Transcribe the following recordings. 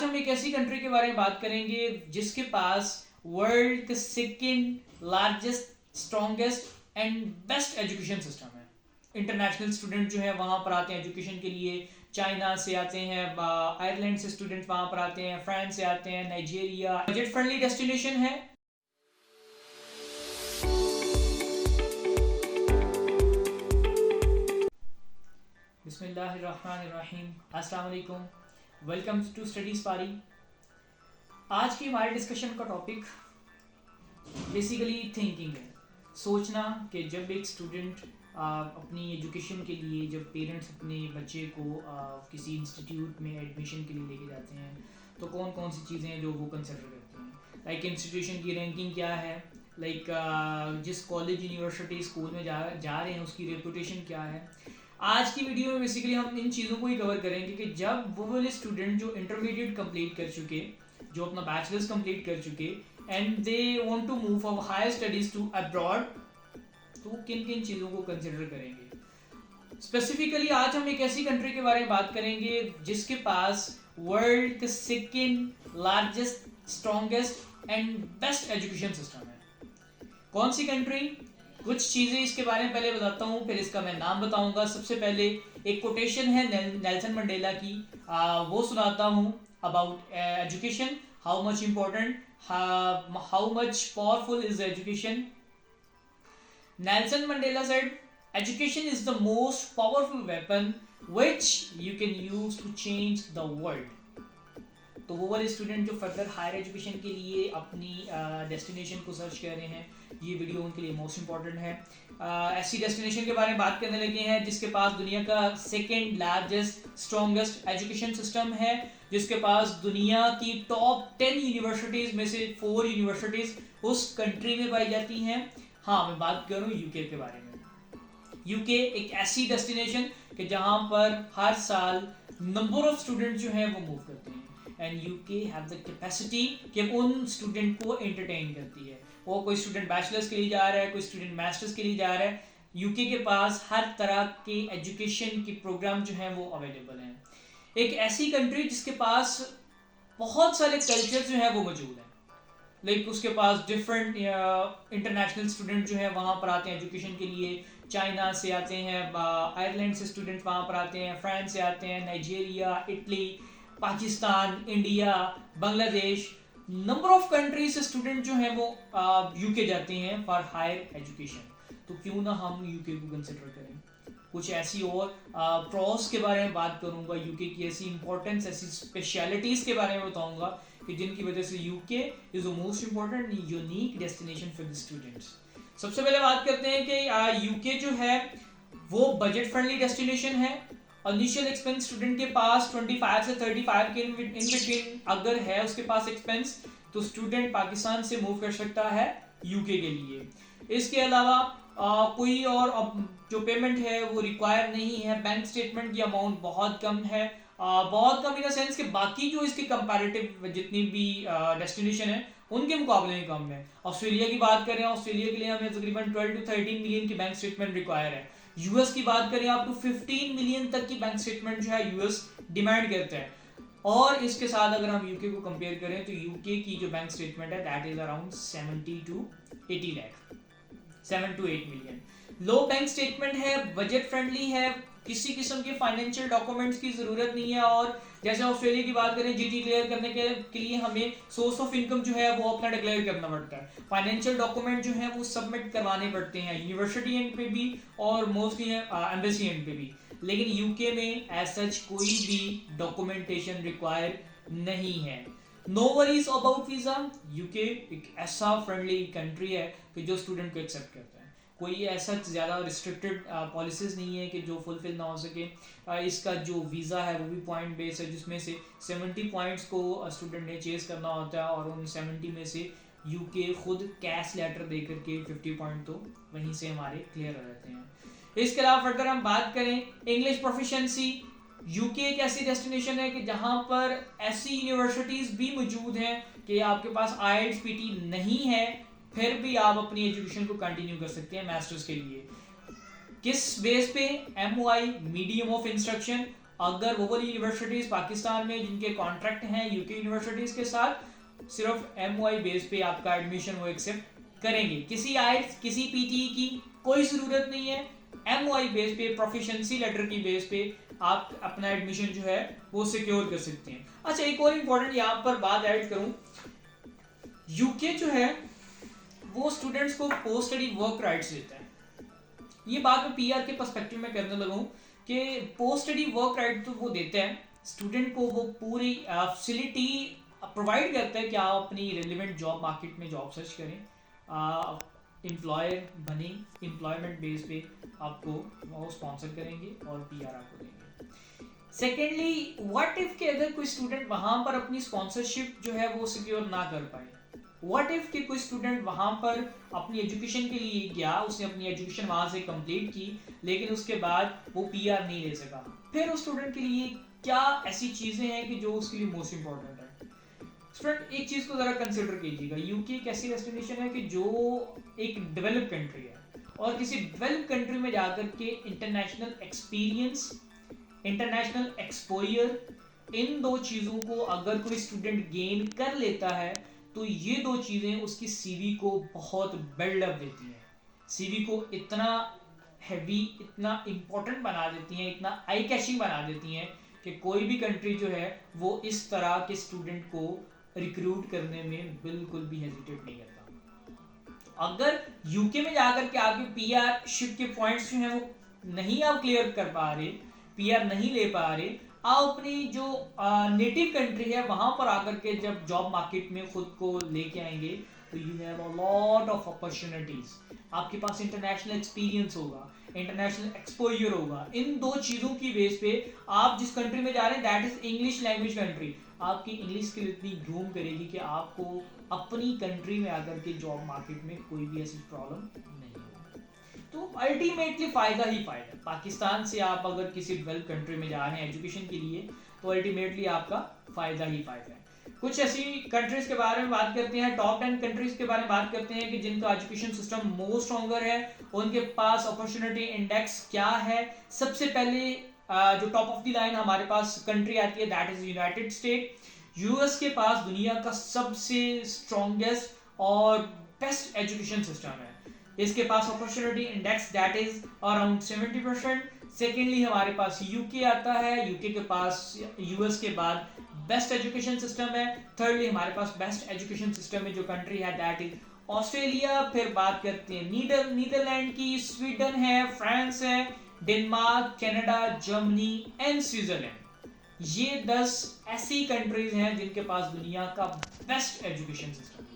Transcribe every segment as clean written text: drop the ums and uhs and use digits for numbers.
हम एक ऐसी कंट्री के बारे में बात करेंगे जिसके पास वर्ल्ड का second largest strongest and best education system है। इंटरनेशनल स्टूडेंट जो है वहां पर आते हैं एजुकेशन के लिए। चाइना से आते हैं, आयरलैंड से स्टूडेंट वहां पर आते हैं, फ्रांस से आते हैं, नाइजीरिया। बजट फ्रेंडली डेस्टिनेशन है। बिस्मिल्लाहिर्रहमानिर्रहीम। अस्सलाम वालेकुम। वेलकम टू स्टडीज पारी। आज की हमारे डिस्कशन का टॉपिक बेसिकली थिंकिंग है, सोचना कि जब एक स्टूडेंट अपनी एजुकेशन के लिए, जब पेरेंट्स अपने बच्चे को किसी इंस्टीट्यूट में एडमिशन के लिए लेके जाते हैं तो कौन कौन सी चीज़ें हैं जो वो कंसिडर करते हैं। लाइक इंस्टीट्यूशन की रैंकिंग क्या है, लाइक जिस कॉलेज यूनिवर्सिटी स्कूल में जा रहे हैं उसकी रेपुटेशन क्या है। आज की वीडियो में बेसिकली हम इन चीज़ों को ही कवर करेंगे कि जब वो वाले स्टूडेंट जो इंटरमीडिएट कंप्लीट कर चुके, जो अपना बैचलर्स कंप्लीट कर चुके and they want to move for higher studies to abroad, तो किन किन चीज़ों को कंसिडर करेंगे। स्पेसिफिकली आज हम एक ऐसी कंट्री के बारे में बात करेंगे जिसके पास वर्ल्ड का second largest strongest and best education system है। कौन सी कंट्री, कुछ चीज़ें इसके बारे में पहले बताता हूँ, फिर इसका मैं नाम बताऊंगा। सबसे पहले एक कोटेशन है नेल्सन मंडेला की, वो सुनाता हूँ about education, how much important, how much powerful is education. Nelson Mandela said, education is the most powerful weapon which you can use to change the world. तो वो वाले स्टूडेंट जो further higher education के लिए अपनी destination को search कर रहे हैं, ये वीडियो उनके लिए मोस्ट इंपॉर्टेंट है। ऐसी डेस्टिनेशन के बारे में बात करने लगे हैं जिसके पास दुनिया का second largest strongest education system है, जिसके पास दुनिया की टॉप 10 यूनिवर्सिटीज़ में से 4 यूनिवर्सिटीज़ उस कंट्री में पाई जाती हैं। हाँ, मैं बात करूँ यूके के बारे में। यूके एक ऐसी डेस्टिनेशन कि जहाँ पर हर साल नंबर ऑफ स्टूडेंट जो हैं वो मूव करते हैं and UK have the capacity कि उन स्टूडेंट को एंटरटेन करती है। वो कोई स्टूडेंट बैचलर्स के लिए जा रहा है, कोई स्टूडेंट मास्टर्स के लिए जा रहा है, यूके के पास हर तरह के एजुकेशन के प्रोग्राम जो हैं वो अवेलेबल हैं। एक ऐसी कंट्री जिसके पास बहुत सारे कल्चर जो हैं वो मौजूद हैं। लाइक उसके पास डिफरेंट इंटरनेशनल स्टूडेंट जो है वहाँ पर आते हैं एजुकेशन के लिए। चाइना से आते हैं, आयरलैंड से स्टूडेंट वहाँ पर आते हैं, फ्रांस से आते हैं, Nigeria, Italy, Pakistan, India, Bangladesh, number of countries से स्टूडेंट जो हैं वो यूके जाते हैं फॉर हायर एजुकेशन। तो क्यों ना हम यूके को कंसिडर करें। कुछ ऐसी और प्रॉस के बारे में बात करूंगा, यूके की ऐसी इंपॉर्टेंस, ऐसी स्पेशलिटीज़ के बारे में बताऊंगा कि जिनकी वजह से UK is the most important unique destination for the students. सबसे पहले बात करते हैं कि यूके जो है वो बजट फ्रेंडली डेस्टिनेशन है। इनिशियल एक्सपेंस स्टूडेंट के पास 25 से 35 के इन बिटवीन अगर है उसके पास एक्सपेंस, तो स्टूडेंट पाकिस्तान से मूव कर सकता है यूके के लिए। इसके अलावा कोई और जो पेमेंट है वो रिक्वायर नहीं है। बैंक स्टेटमेंट की अमाउंट बहुत कम है, बहुत कम इन द सेंस कि बाकी जो इसके कंपैरेटिव जितनी भी डेस्टिनेशन है उनके मुकाबले में कम है। ऑस्ट्रेलिया की बात करें, ऑस्ट्रेलिया के लिए हमें तकरीबन 12 to 13 मिलियन की बैंक स्टेटमेंट रिक्वायर है। यूएस की बात करें अप टू 15 मिलियन तक की बैंक स्टेटमेंट जो है यूएस डिमांड करते हैं। और इसके साथ अगर हम यूके को कंपेयर करें तो यूके की जो बैंक स्टेटमेंट है that is around 70 to 80 lakh, 7 to 8 million. Low bank statement है, बजट फ्रेंडली है, किसी किस्म के फाइनेंशियल डॉक्यूमेंट्स की जरूरत नहीं है। और जैसे ऑस्ट्रेलिया की बात करें, जीटी क्लियर करने के लिए हमें सोर्स ऑफ इनकम जो है वो अपना डिक्लेयर करना पड़ता है। फाइनेंशियल डॉक्यूमेंट जो है वो सबमिट करवाने पड़ते हैं यूनिवर्सिटी एंड पे भी और मोस्टली एम्बेसी एंड पे भी। लेकिन यूके में एज सच कोई भी डॉक्यूमेंटेशन रिक्वायर नहीं है। No worries about visa. UK एक ऐसा फ्रेंडली कंट्री है कि जो स्टूडेंट को एक्सेप्ट करता है। कोई ऐसा ज़्यादा रिस्ट्रिक्टेड पॉलिसीज़ नहीं है कि जो फुलफिल ना हो सके। इसका जो वीज़ा है वो भी पॉइंट बेस है, जिसमें से 70 पॉइंट्स को स्टूडेंट ने चेस करना होता है और उन 70 में से यूके खुद कैश लेटर दे करके 50 पॉइंट तो वहीं से हमारे क्लियर हो जाते हैं। इसके अलावा फर्दर हम बात करें इंग्लिश प्रोफिशिएंसी, यूके एक ऐसी डेस्टिनेशन है कि जहाँ पर ऐसी यूनिवर्सिटीज़ भी मौजूद हैं कि आपके पास IELTS PT नहीं है, फिर भी आप अपनी एजुकेशन को कंटिन्यू कर सकते हैं मास्टर्स के लिए। किस बेस पे? MOI मीडियम ऑफ इंस्ट्रक्शन, अगर वो वाली यूनिवर्सिटीज पाकिस्तान में जिनके कॉन्ट्रैक्ट हैं यूके यूनिवर्सिटीज के साथ, सिर्फ MOI बेस पे आपका एडमिशन वो एक्सेप्ट करेंगे। किसी IELTS किसी PTE की कोई ज़रूरत नहीं है। MOI बेस पे, प्रोफिशिएंसी लेटर की बेस पे आप अपना एडमिशन जो है वो सिक्योर कर सकते हैं। अच्छा, एक और इम्पोर्टेंट यहाँ पर बात ऐड करूँ, यूके जो है वो स्टूडेंट्स को पोस्ट स्टडी वर्क राइट्स देता है। ये बात मैं PR के पर्सपेक्टिव में करने लगा हूँ कि पोस्ट स्टडी वर्क राइट तो वो देते हैं स्टूडेंट को, वो पूरी फैसिलिटी प्रोवाइड करता है कि आप अपनी रेलिवेंट जॉब मार्केट में जॉब सर्च करें, एम्प्लॉयर बने, एम्प्लॉयमेंट बेस पे आपको वो स्पॉन्सर करेंगे और PR आपको देंगे। सेकेंडली, व्हाट इफ के अगर कोई स्टूडेंट वहाँ पर अपनी स्पॉन्सरशिप जो है वो सिक्योर ना कर पाए, व्हाट इफ कि कोई स्टूडेंट वहाँ पर अपनी एजुकेशन के लिए गया, उसने अपनी एजुकेशन वहाँ से कंप्लीट की लेकिन उसके बाद वो PR नहीं ले सका, फिर उस स्टूडेंट के लिए क्या ऐसी चीज़ें हैं कि जो उसके लिए मोस्ट इंपॉर्टेंट है। स्टूडेंट एक चीज़ को ज़रा कंसिडर कीजिएगा, यूके एक ऐसी डेस्टिनेशन है कि जो एक डेवलप कंट्री है और किसी डेवलप कंट्री में जाकर के इंटरनेशनल एक्सपीरियंस, इंटरनेशनल एक्सपोजर, इन दो चीज़ों को अगर कोई स्टूडेंट गेन कर लेता है तो ये दो चीज़ें उसकी CV को बहुत बिल्डअप देती हैं, CV को इतना हैवी, इतना इम्पोर्टेंट बना देती हैं, इतना आई कैचिंग बना देती हैं कि कोई भी कंट्री जो है वो इस तरह के स्टूडेंट को रिक्रूट करने में बिल्कुल भी हेजिटेट नहीं करता। अगर यूके में जाकर के आपके PR शिप के पॉइंट्स जो हैं वो नहीं आप क्लियर कर पा रहे, PR नहीं ले पा रहे, आप अपनी जो नेटिव कंट्री है वहां पर आकर के जब जॉब मार्केट में खुद को लेके आएंगे तो you have a lot of opportunities. आपके पास इंटरनेशनल एक्सपीरियंस होगा, इंटरनेशनल एक्सपोजर होगा। इन दो चीज़ों की बेस पे आप जिस कंट्री में जा रहे हैं that is English language country, आपकी इंग्लिश स्किल इतनी ग्रूम करेगी कि आपको अपनी कंट्री में आकर के जॉब मार्केट में कोई भी ऐसी प्रॉब्लम नहीं होगी। तो अल्टीमेटली फ़ायदा ही फ़ायदा। पाकिस्तान से आप अगर किसी डेवलप कंट्री में जा रहे हैं एजुकेशन के लिए तो अल्टीमेटली आपका फ़ायदा ही फ़ायदा है। कुछ ऐसी कंट्रीज के बारे में बात करते हैं, टॉप 10 कंट्रीज के बारे में बात करते हैं कि जिनका एजुकेशन सिस्टम मोस्ट स्ट्रॉन्गर है, उनके पास अपॉर्चुनिटी इंडेक्स क्या है। सबसे पहले जो टॉप ऑफ द लाइन हमारे पास कंट्री आती है that is United state. US के पास दुनिया का सबसे स्ट्रॉन्गेस्ट और बेस्ट एजुकेशन सिस्टम है। इसके पास opportunity index that is around 70%। Secondly हमारे पास यूके आता है, यूके के पास US के बाद बेस्ट एजुकेशन सिस्टम है। थर्डली हमारे पास बेस्ट एजुकेशन सिस्टम में जो कंट्री है दैट इज ऑस्ट्रेलिया। फिर बात करते हैं नीदरलैंड की, स्वीडन है, फ्रांस है, Denmark, Canada, Germany and Switzerland. ये 10 ऐसी कंट्रीज हैं जिनके पास दुनिया का बेस्ट एजुकेशन सिस्टम है।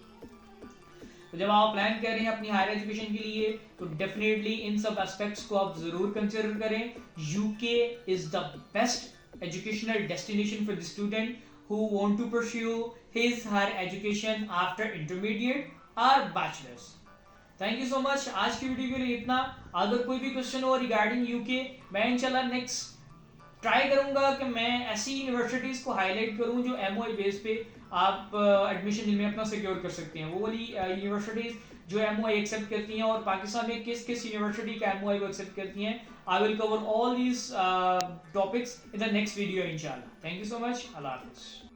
तो जब आप प्लान कर रहे हैं अपनी हायर एजुकेशन के लिए तो डेफिनेटली इन सब एस्पेक्ट्स को आप जरूर कंसिडर करें। UK is the best educational destination for the student who want to pursue his higher education after intermediate or bachelor's. Thank you so much. आज की वीडियो के लिए इतना। अगर कोई भी क्वेश्चन हो रिगार्डिंग यूके, मैं इंशाल्लाह नेक्स्ट ट्राई करूंगा कि मैं ऐसी यूनिवर्सिटीज को हाईलाइट करूं जो MOI बेस पे आप एडमिशन जिनमें अपना सिक्योर कर सकते हैं, वो वाली यूनिवर्सिटीज जो MOI एक्सेप्ट करती हैं और पाकिस्तान में किस किस यूनिवर्सिटी का MOI को एक्सेप्ट करती हैं। I will cover all these topics in the next video इंशाल्लाह। Thank you so much. अल्लाह हाफिज़।